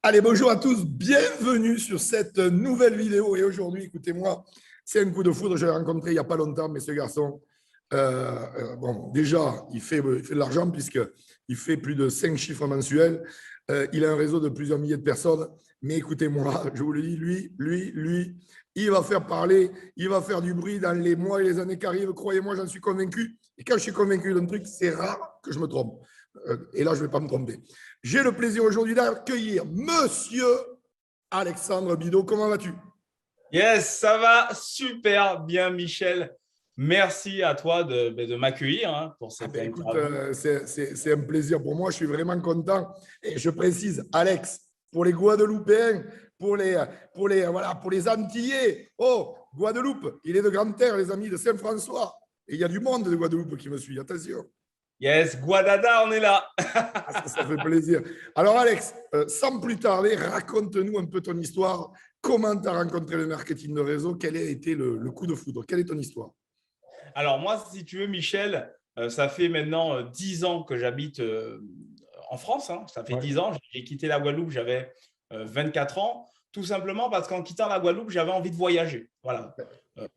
Allez, bonjour à tous, bienvenue sur cette nouvelle vidéo. Et aujourd'hui, écoutez-moi, c'est un coup de foudre. Je l'ai rencontré il n'y a pas longtemps, mais ce garçon, bon, déjà, il fait de l'argent puisqu'il fait plus de 5 chiffres mensuels. Il a un réseau de plusieurs milliers de personnes. Mais écoutez-moi, je vous le dis, lui, il va faire parler, il va faire du bruit dans les mois et les années qui arrivent. Croyez-moi, j'en suis convaincu. Et quand je suis convaincu d'un truc, c'est rare que je me trompe. Et là, je ne vais pas me tromper. J'ai le plaisir aujourd'hui d'accueillir Monsieur Alexandre Bidot. Comment vas-tu? Yes, ça va super bien, Michel. Merci à toi de m'accueillir pour cette Écoute, interview. c'est un plaisir pour moi. Je suis vraiment content. Et je précise, Alex, pour les Guadeloupéens, voilà, pour les Antillais. Oh, Guadeloupe, il est de Grande-Terre, les amis de Saint-François. Et il y a du monde de Guadeloupe qui me suit. Attention. Yes, Guadada, on est là. Ça fait plaisir. Alors, Alex, sans plus tarder, raconte-nous un peu ton histoire. Comment tu as rencontré le marketing de réseau? Quel a été le coup de foudre? Quelle est ton histoire? Alors moi, si tu veux, Michel, ça fait maintenant 10 ans que j'habite en France. Ça fait Ouais. 10 ans. J'ai quitté la Guadeloupe, j'avais 24 ans. Tout simplement parce qu'en quittant la Guadeloupe, j'avais envie de voyager. Voilà.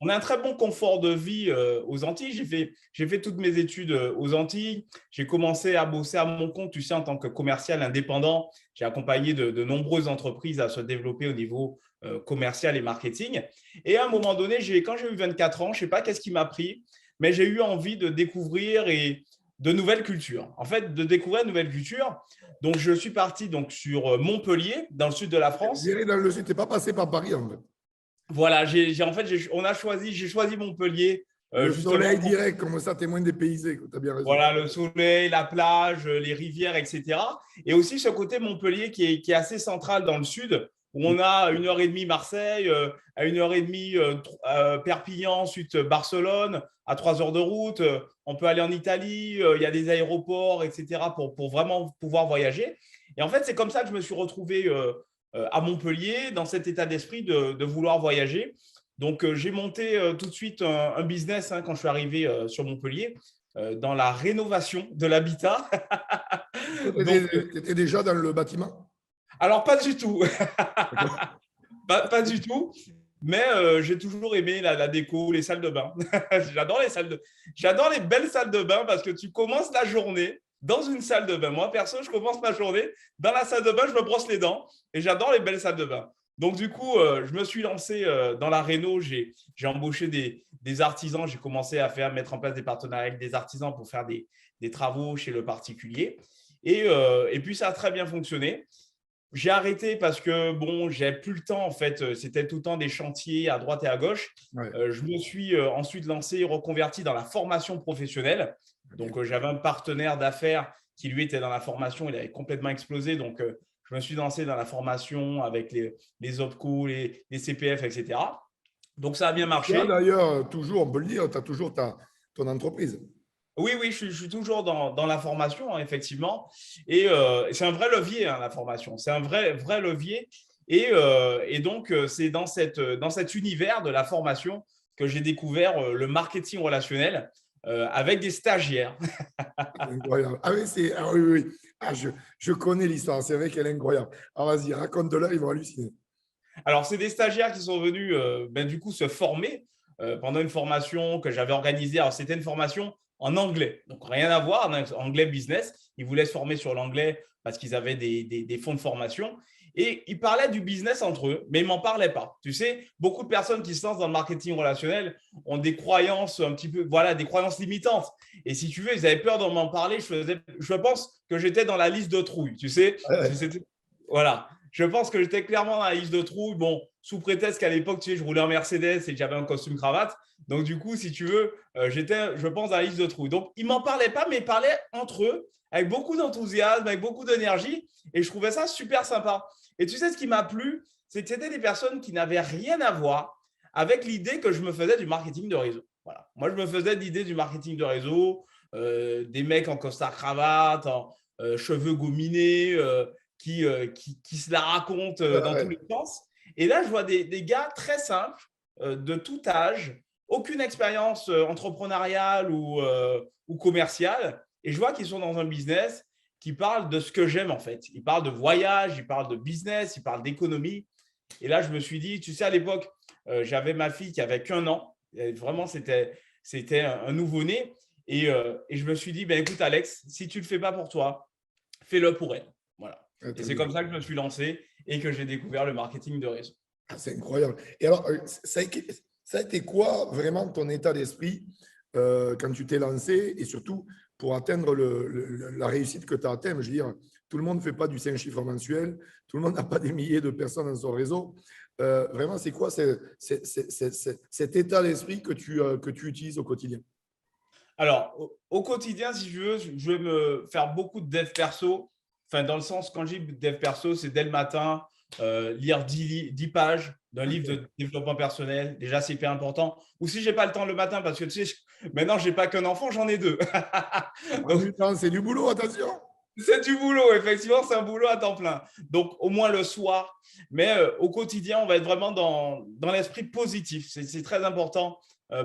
On a un très bon confort de vie aux Antilles. J'ai fait toutes mes études aux Antilles. J'ai commencé à bosser à mon compte, tu sais, en tant que commercial indépendant. J'ai accompagné de nombreuses entreprises à se développer au niveau commercial et marketing. Et à un moment donné, quand j'ai eu 24 ans, je ne sais pas qu'est-ce qui m'a pris, mais j'ai eu envie de découvrir de nouvelles cultures. En fait, de découvrir de nouvelles cultures. Donc, je suis parti donc, sur Montpellier, dans le sud de la Je France. dirais dans le sud, tu n'es pas passé par Paris, en fait. Voilà, j'ai choisi Montpellier, Le justement. soleil direct, comme ça, témoin dépaysé. Tu as bien raison. Voilà, le soleil, la plage, les rivières, etc. Et aussi ce côté Montpellier qui est assez central dans le sud, où on a 1 heure et demie Marseille, à 1 heure et demie Perpignan, ensuite Barcelone, à 3 heures de route. On peut aller en Italie, il y a des aéroports, etc. pour vraiment pouvoir voyager. Et en fait, c'est comme ça que je me suis retrouvé à Montpellier, dans cet état d'esprit de vouloir voyager. Donc, j'ai monté tout de suite un business quand je suis arrivé sur Montpellier dans la rénovation de l'habitat. Donc, Tu étais déjà dans le bâtiment? alors, pas du tout. D'accord. Pas du tout. Mais j'ai toujours aimé la déco, les salles de bain. J'adore les belles salles de bain parce que tu commences la journée dans une salle de bain. Moi, perso, je commence ma journée dans la salle de bain, je me brosse les dents et j'adore les belles salles de bain. Donc, du coup, je me suis lancé dans la réno. J'ai embauché des artisans. J'ai commencé à mettre en place des partenariats avec des artisans pour faire des travaux chez le particulier. Et puis, ça a très bien fonctionné. J'ai arrêté parce que, bon, j'avais plus le temps, en fait. C'était tout le temps des chantiers à droite et à gauche. Ouais. Je me suis ensuite lancé, reconverti dans la formation professionnelle. Donc, j'avais un partenaire d'affaires qui, lui, était dans la formation. Il avait complètement explosé. Donc, je me suis lancé dans la formation avec les OPCO, les CPF, etc. Donc, ça a bien Tu as marché. d'ailleurs toujours, on peut le dire, tu as toujours ton entreprise. Oui, oui, je suis toujours dans la formation, effectivement. Et c'est un vrai levier, la formation. C'est un vrai levier. Et donc, c'est dans cet univers de la formation que j'ai découvert le marketing relationnel avec des stagiaires. Incroyable. Ah oui, oui, oui. Ah, je connais l'histoire, c'est vrai qu'elle est incroyable. Alors vas-y, raconte-la, ils vont halluciner. Alors, c'est des stagiaires qui sont venus du coup se former pendant une formation que j'avais organisée. Alors, c'était une formation en anglais, donc rien à voir, anglais business. Ils voulaient se former sur l'anglais parce qu'ils avaient des fonds de formation. Et ils parlaient du business entre eux, mais ils ne m'en parlaient pas. Tu sais, beaucoup de personnes qui se lancent dans le marketing relationnel ont des croyances un petit peu, voilà, des croyances limitantes. Et si tu veux, ils avaient peur de m'en parler. Je pense que j'étais dans la liste de trouille, tu sais. Ouais. Voilà. Je pense que j'étais clairement dans la liste de trouille. Bon, sous prétexte qu'à l'époque, tu sais, je roulais en Mercedes et que j'avais un costume cravate. Donc, du coup, si tu veux, j'étais, je pense, dans la liste de trouille. Donc, ils ne m'en parlaient pas, mais ils parlaient entre eux avec beaucoup d'enthousiasme, avec beaucoup d'énergie. Et je trouvais ça super sympa. Et tu sais, ce qui m'a plu, c'est que c'était des personnes qui n'avaient rien à voir avec l'idée que je me faisais du marketing de réseau. Voilà. Moi, je me faisais l'idée du marketing de réseau, des mecs en costard cravate, en cheveux gominés, qui se la racontent dans tous les Ouais. sens. Et là, je vois des gars très simples, de tout âge, aucune expérience entrepreneuriale ou commerciale. Et je vois qu'ils sont dans un business qui parle de ce que j'aime en fait. Il parle de voyage, il parle de business, il parle d'économie. Et là, je me suis dit, tu sais, à l'époque, j'avais ma fille qui avait qu'1 an. Et vraiment, c'était un nouveau-né. Et je me suis dit, ben, écoute, Alex, si tu ne le fais pas pour toi, fais-le pour elle. Voilà. Et c'est comme ça que je me suis lancé et que j'ai découvert le marketing de réseau. Ah, c'est incroyable. Et alors, ça a été quoi vraiment ton état d'esprit quand tu t'es lancé et surtout pour atteindre la réussite que tu as atteint? Je veux dire, tout le monde ne fait pas du 5 chiffres mensuels, tout le monde n'a pas des milliers de personnes dans son réseau. Vraiment, c'est quoi cet état d'esprit que tu utilises au quotidien? Alors, au quotidien, si je veux, je vais me faire beaucoup de dev perso. Enfin, dans le sens, quand je dis dev perso, c'est dès le matin, lire 10 pages d'un livre de développement personnel. Déjà, c'est hyper important. Ou si je n'ai pas le temps le matin, parce que tu sais, maintenant, je n'ai pas qu'un enfant, j'en ai 2. Donc, c'est du boulot, attention. C'est du boulot, effectivement, c'est un boulot à temps plein. Donc, au moins le soir. Mais au quotidien, on va être vraiment dans l'esprit positif. C'est très important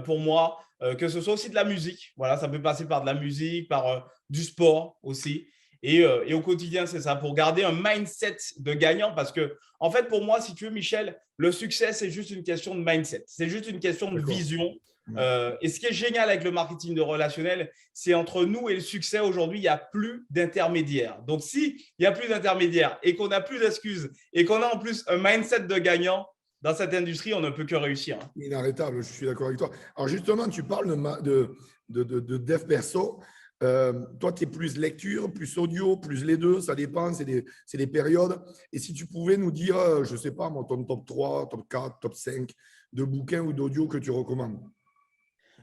pour moi, que ce soit aussi de la musique. Voilà, ça peut passer par de la musique, par du sport aussi. Et au quotidien, c'est ça, pour garder un mindset de gagnant. Parce que, en fait, pour moi, si tu veux, Michel, le succès, c'est juste une question de mindset. C'est juste une question de vision. Et ce qui est génial avec le marketing de relationnel, c'est entre nous et le succès, aujourd'hui, il n'y a plus d'intermédiaire. Donc, s'il n'y a plus d'intermédiaire et qu'on n'a plus d'excuses et qu'on a en plus un mindset de gagnant dans cette industrie, on ne peut que réussir. Inarrêtable, je suis d'accord avec toi. Alors, justement, tu parles de dev perso. Toi, tu es plus lecture, plus audio, plus les deux, ça dépend, c'est des périodes. Et si tu pouvais nous dire, je ne sais pas, ton top 3, top 4, top 5 de bouquins ou d'audio que tu recommandes.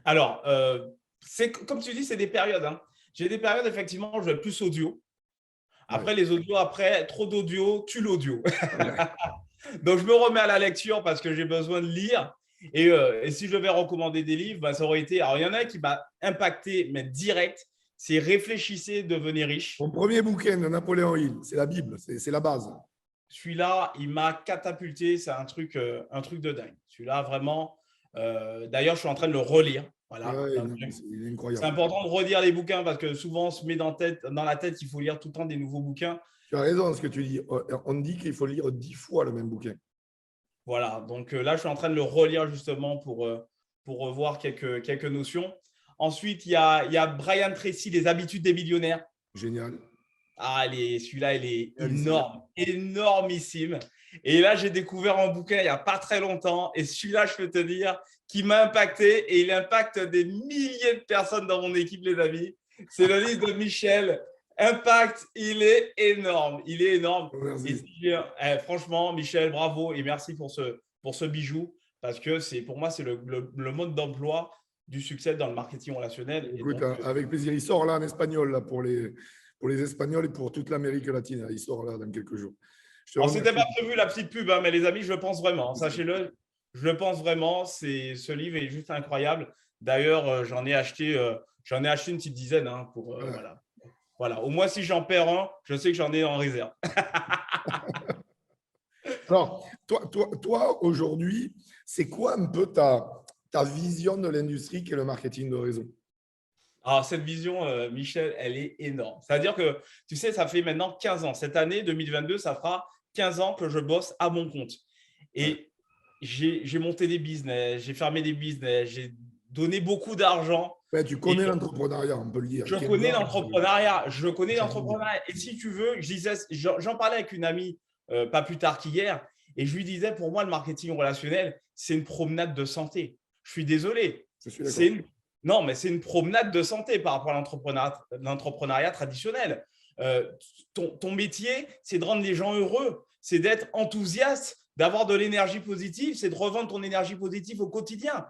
Alors, comme tu dis, c'est des périodes. Hein. J'ai des périodes, effectivement, je vais plus audio. Après, les audios, après, trop d'audio, tue l'audio. Donc, je me remets à la lecture parce que j'ai besoin de lire. Et si je devais recommander des livres, bah, ça aurait été… Alors, il y en a un qui m'a impacté, mais direct, c'est « Réfléchissez, devenez riche ». Mon premier bouquin de Napoléon Hill, c'est la Bible, c'est la base. Celui-là, il m'a catapulté, c'est un truc de dingue. Celui-là, vraiment, d'ailleurs, je suis en train de le relire. Voilà, c'est incroyable. C'est important de relire les bouquins parce que souvent, on se met dans la tête qu'il faut lire tout le temps des nouveaux bouquins. Tu as raison, ce que tu dis. On dit qu'il faut lire 10 fois le même bouquin. Voilà, donc là, je suis en train de le relire justement pour revoir quelques notions. Ensuite, il y a Brian Tracy, Les habitudes des millionnaires. Génial. Ah, celui-là, il est énorme, énormissime. Et là, j'ai découvert un bouquin il n'y a pas très longtemps. Et celui-là, je peux te dire, qui m'a impacté. Et il impacte des milliers de personnes dans mon équipe, les amis. C'est le livre de Michel. Impact, il est énorme. Il est énorme. Et franchement, Michel, bravo et merci pour ce bijou. Parce que pour moi, c'est le mode d'emploi du succès dans le marketing relationnel. Écoute, donc, avec plaisir. Il sort là en espagnol là, pour les Espagnols et pour toute l'Amérique latine. Il sort là dans quelques jours. Ce n'était pas prévu la petite pub, hein, mais les amis, je le pense vraiment. Sachez-le, je le pense vraiment. Ce livre est juste incroyable. D'ailleurs, j'en ai acheté une petite dizaine. Hein, voilà. Au moins, si j'en perds un, je sais que j'en ai en réserve. Alors, toi aujourd'hui, c'est quoi un peu ta vision de l'industrie qui est le marketing de réseau? Alors, cette vision, Michel, elle est énorme. C'est-à-dire que, tu sais, ça fait maintenant 15 ans. Cette année, 2022, ça fera 15 ans que je bosse à mon compte. Et j'ai monté des business, j'ai fermé des business, j'ai donné beaucoup d'argent. Ouais, tu connais l'entrepreneuriat, on peut le dire. Je connais l'entrepreneuriat. Et si tu veux, j'en parlais avec une amie pas plus tard qu'hier. Et je lui disais, pour moi, le marketing relationnel, c'est une promenade de santé. Je suis désolé. Non, mais c'est une promenade de santé par rapport à l'entrepreneuriat traditionnel. Ton métier, c'est de rendre les gens heureux, c'est d'être enthousiaste, d'avoir de l'énergie positive, c'est de revendre ton énergie positive au quotidien.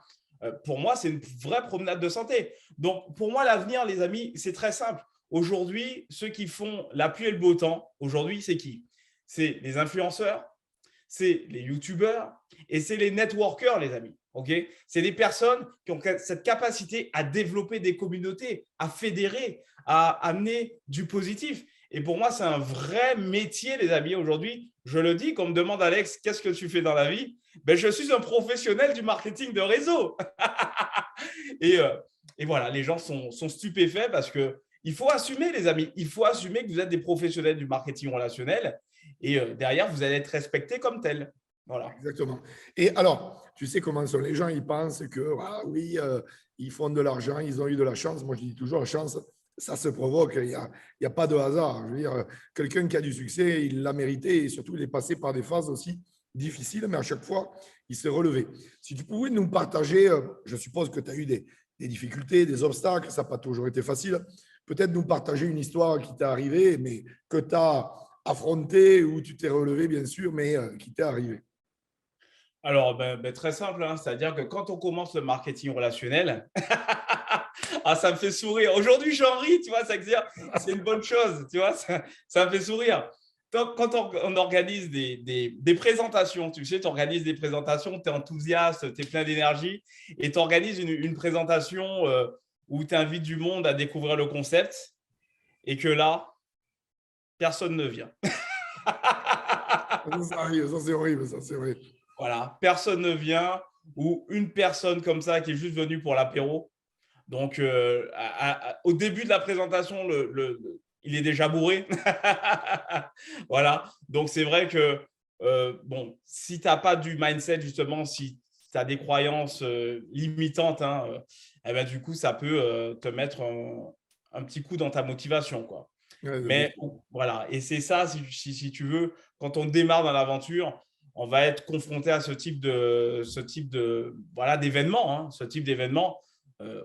Pour moi, c'est une vraie promenade de santé. Donc, pour moi, l'avenir, les amis, c'est très simple. Aujourd'hui, ceux qui font la pluie et le beau temps, aujourd'hui, c'est qui? C'est les influenceurs, c'est les youtubeurs et c'est les networkers, les amis. Okay, c'est des personnes qui ont cette capacité à développer des communautés, à fédérer, à amener du positif. Et pour moi, c'est un vrai métier, les amis. Aujourd'hui, je le dis, quand on me demande, Alex, qu'est-ce que tu fais dans la vie? Ben, je suis un professionnel du marketing de réseau. et voilà, les gens sont stupéfaits parce que il faut assumer, les amis. Il faut assumer que vous êtes des professionnels du marketing relationnel et derrière, vous allez être respectés comme tel. Voilà. Exactement. Et alors, tu sais comment sont les gens, ils pensent que, ah, oui, ils font de l'argent, ils ont eu de la chance. Moi, je dis toujours, la chance, ça se provoque. Il y a pas de hasard. Je veux dire, quelqu'un qui a du succès, il l'a mérité et surtout, il est passé par des phases aussi difficiles, mais à chaque fois, il s'est relevé. Si tu pouvais nous partager, je suppose que tu as eu des difficultés, des obstacles, ça n'a pas toujours été facile. Peut-être nous partager une histoire qui t'est arrivée, mais que tu as affrontée, où tu t'es relevé, bien sûr, mais qui t'est arrivée. Alors, très simple, hein, c'est-à-dire que quand on commence le marketing relationnel, ah, ça me fait sourire. Aujourd'hui, j'en ris, tu vois, ça veut dire c'est une bonne chose, tu vois, ça me fait sourire. Quand on organise des présentations, tu sais, tu organises des présentations, tu es enthousiaste, tu es plein d'énergie et tu organises une présentation où tu invites du monde à découvrir le concept et que là, personne ne vient. Ça arrive, ça c'est horrible, ça c'est vrai. Voilà, personne ne vient ou une personne comme ça qui est juste venue pour l'apéro. Donc, au début de la présentation, il est déjà bourré. Voilà. Donc, c'est vrai que, bon, si tu n'as pas du mindset, justement, si tu as des croyances limitantes, hein, eh ben, du coup, ça peut te mettre un petit coup dans ta motivation, quoi. Ouais, Mais voilà, et c'est ça, si tu veux, quand on démarre dans l'aventure, on va être confronté à voilà, d'événements, hein, ce type d'événements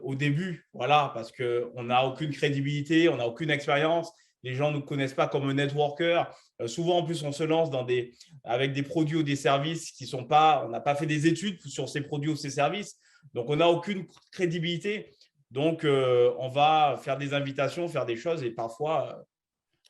au début, voilà, parce qu'on n'a aucune crédibilité, on n'a aucune expérience, les gens ne nous connaissent pas comme un networker. Souvent, en plus, on se lance avec des produits ou des services qui sont pas, on n'a pas fait des études sur ces produits ou ces services, donc on n'a aucune crédibilité. Donc, on va faire des invitations, faire des choses et parfois,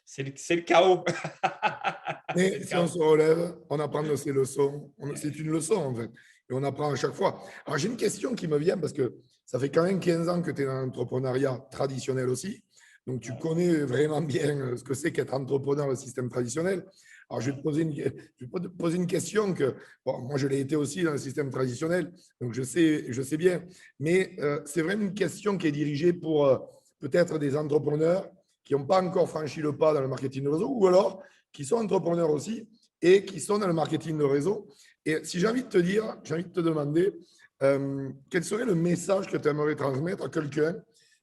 c'est le chaos. C'est mais le si on chaos. se relève, on apprend de ses leçons. C'est une leçon, en fait. Et on apprend à chaque fois. Alors, j'ai une question qui me vient parce que ça fait quand même 15 ans que tu es dans l'entrepreneuriat traditionnel aussi. Donc, tu connais vraiment bien ce que c'est qu'être entrepreneur au système traditionnel. Alors, je vais te poser une question que, bon, moi, je l'ai été aussi dans le système traditionnel, donc je sais bien. Mais c'est vraiment une question qui est dirigée pour peut-être des entrepreneurs qui n'ont pas encore franchi le pas dans le marketing de réseau ou alors qui sont entrepreneurs aussi et qui sont dans le marketing de réseau. Et si j'ai envie de te dire, j'ai envie de te demander quel serait le message que tu aimerais transmettre à quelqu'un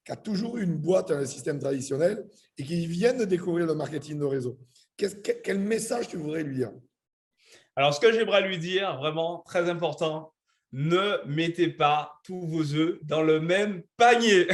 qui a toujours eu une boîte dans le système traditionnel et qui vient de découvrir le marketing de réseau. Quel message tu voudrais lui dire? Alors, ce que j'aimerais lui dire, vraiment très important, ne mettez pas tous vos œufs dans le même panier.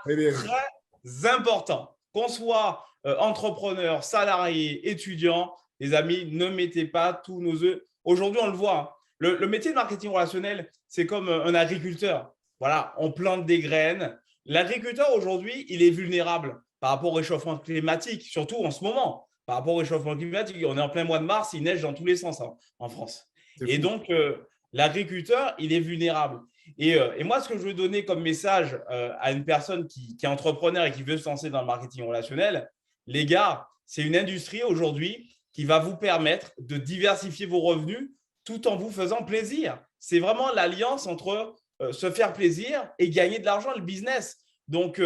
Eh bien, Très important. Qu'on soit entrepreneur, salarié, étudiant, les amis, ne mettez pas tous nos œufs. Aujourd'hui, on le voit, hein. Le métier de marketing relationnel, c'est comme un agriculteur. Voilà, on plante des graines. L'agriculteur, aujourd'hui, il est vulnérable par rapport au réchauffement climatique, surtout en ce moment. Par rapport au réchauffement climatique, on est en plein mois de mars, il neige dans tous les sens, hein, en France. c'est Et fou. donc, l'agriculteur, il est vulnérable. Et moi, ce que je veux donner comme message à une personne qui est entrepreneur et qui veut se lancer dans le marketing relationnel, les gars, c'est une industrie aujourd'hui qui va vous permettre de diversifier vos revenus tout en vous faisant plaisir. C'est vraiment l'alliance entre se faire plaisir et gagner de l'argent, le business. Donc,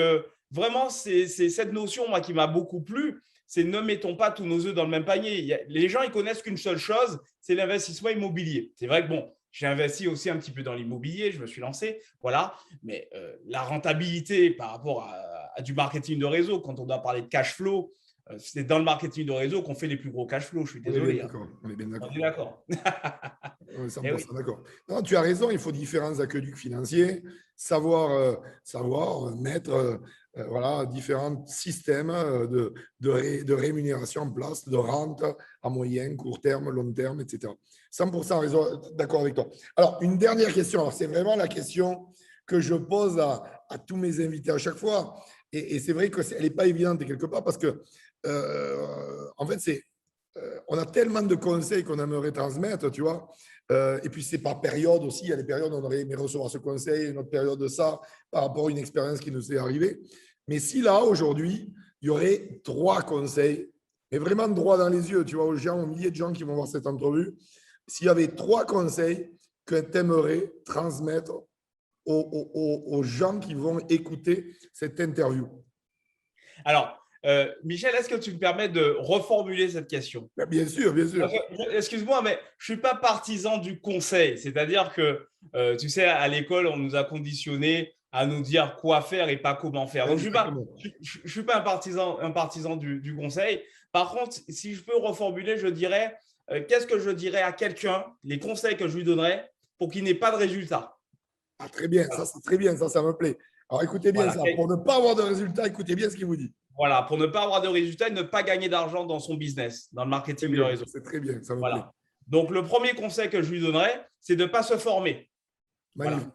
vraiment, c'est cette notion, moi, qui m'a beaucoup plu. C'est ne mettons pas tous nos œufs dans le même panier. Les gens, ils connaissent qu'une seule chose, c'est l'investissement immobilier. C'est vrai que, bon, j'ai investi aussi un petit peu dans l'immobilier, je me suis lancé, voilà. Mais la rentabilité par rapport à du marketing de réseau, quand on doit parler de cash flow, c'est dans le marketing de réseau qu'on fait les plus gros cash flow. Je suis On est bien désolé, hein. d'accord. On est bien On d'accord. est d'accord. On est Eh oui. 100% d'accord. Non, tu as raison, il faut différents aqueducs financiers, savoir mettre voilà, différents systèmes de rémunération en place, de rente à moyen, court terme, long terme, etc. 100% d'accord avec toi. Alors, une dernière question. Alors, c'est vraiment la question que je pose à tous mes invités à chaque fois. Et c'est vrai qu'elle n'est pas évidente quelque part parce que, en fait, on a tellement de conseils qu'on aimerait transmettre, tu vois. Et puis, c'est par période aussi. Il y a des périodes où on aurait aimé recevoir ce conseil, une autre période de ça, par rapport à une expérience qui nous est arrivée. Mais si là, aujourd'hui, il y aurait 3 conseils, mais vraiment droit dans les yeux, tu vois, aux gens, aux milliers de gens qui vont voir cette entrevue, s'il y avait 3 conseils que tu aimerais transmettre aux gens qui vont écouter cette interview. Alors, Michel, est-ce que tu me permets de reformuler cette question? Bien sûr, bien sûr. Excuse-moi, mais je ne suis pas partisan du conseil. C'est-à-dire que, tu sais, à l'école, on nous a conditionnés à nous dire quoi faire et pas comment faire. Donc, je suis pas un partisan du conseil. Par contre, si je peux reformuler, je dirais, qu'est-ce que je dirais à quelqu'un, les conseils que je lui donnerais pour qu'il n'ait pas de résultat? Ah, très bien, ça c'est très bien, ça me plaît. Alors écoutez bien Voilà. ça, pour ne pas avoir de résultat, écoutez bien ce qu'il vous dit. Voilà, pour ne pas avoir de résultats et ne pas gagner d'argent dans son business, dans le marketing de réseau. C'est très bien, ça me plaît. Voilà. Donc, le premier conseil que je lui donnerais, c'est de ne pas se former. Magnifique.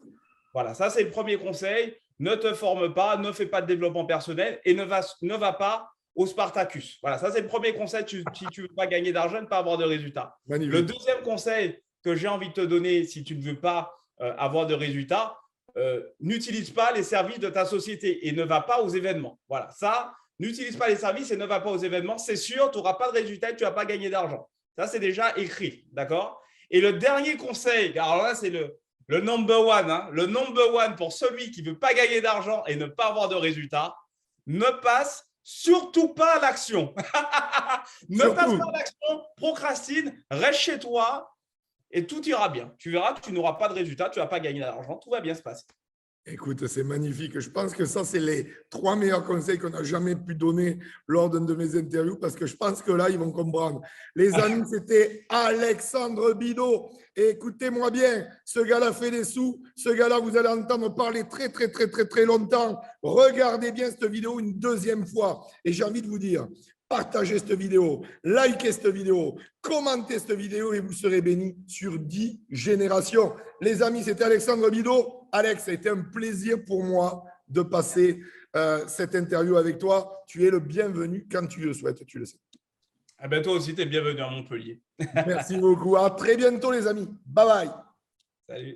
Voilà, ça c'est le premier conseil. Ne te forme pas, ne fais pas de développement personnel et ne va pas au Spartacus. Voilà, ça c'est le premier conseil si tu ne veux pas gagner d'argent, ne pas avoir de résultats. Magnifique. Le deuxième conseil que j'ai envie de te donner si tu ne veux pas avoir de résultats, n'utilise pas les services de ta société et ne va pas aux événements. Voilà, ça, n'utilise pas les services et ne va pas aux événements. C'est sûr, tu n'auras pas de résultats et tu ne vas pas gagner d'argent. Ça, c'est déjà écrit, d'accord? Et le dernier conseil, alors là, c'est le number one, hein, le number one pour celui qui ne veut pas gagner d'argent et ne pas avoir de résultats, ne passe surtout pas à l'action. Ne passe pas à l'action, procrastine, reste chez toi et tout ira bien. Tu verras que tu n'auras pas de résultats, tu ne vas pas gagner d'argent, tout va bien se passer. Écoute, c'est magnifique. Je pense que ça, c'est les 3 meilleurs conseils qu'on n'a jamais pu donner lors d'une de mes interviews parce que je pense que là, ils vont comprendre. Les amis, c'était Alexandre Bidault. Et écoutez-moi bien, ce gars-là fait des sous. Ce gars-là, vous allez entendre parler très, très, très, très, très longtemps. Regardez bien cette vidéo une deuxième fois. Et j'ai envie de vous dire, partagez cette vidéo, likez cette vidéo, commentez cette vidéo et vous serez bénis sur 10 générations. Les amis, c'était Alexandre Bidault. Alex, ça a été un plaisir pour moi de passer cette interview avec toi. Tu es le bienvenu quand tu le souhaites, tu le sais. Eh ben, toi aussi, tu es bienvenu à Montpellier. Merci beaucoup. À très bientôt, les amis. Bye bye. Salut.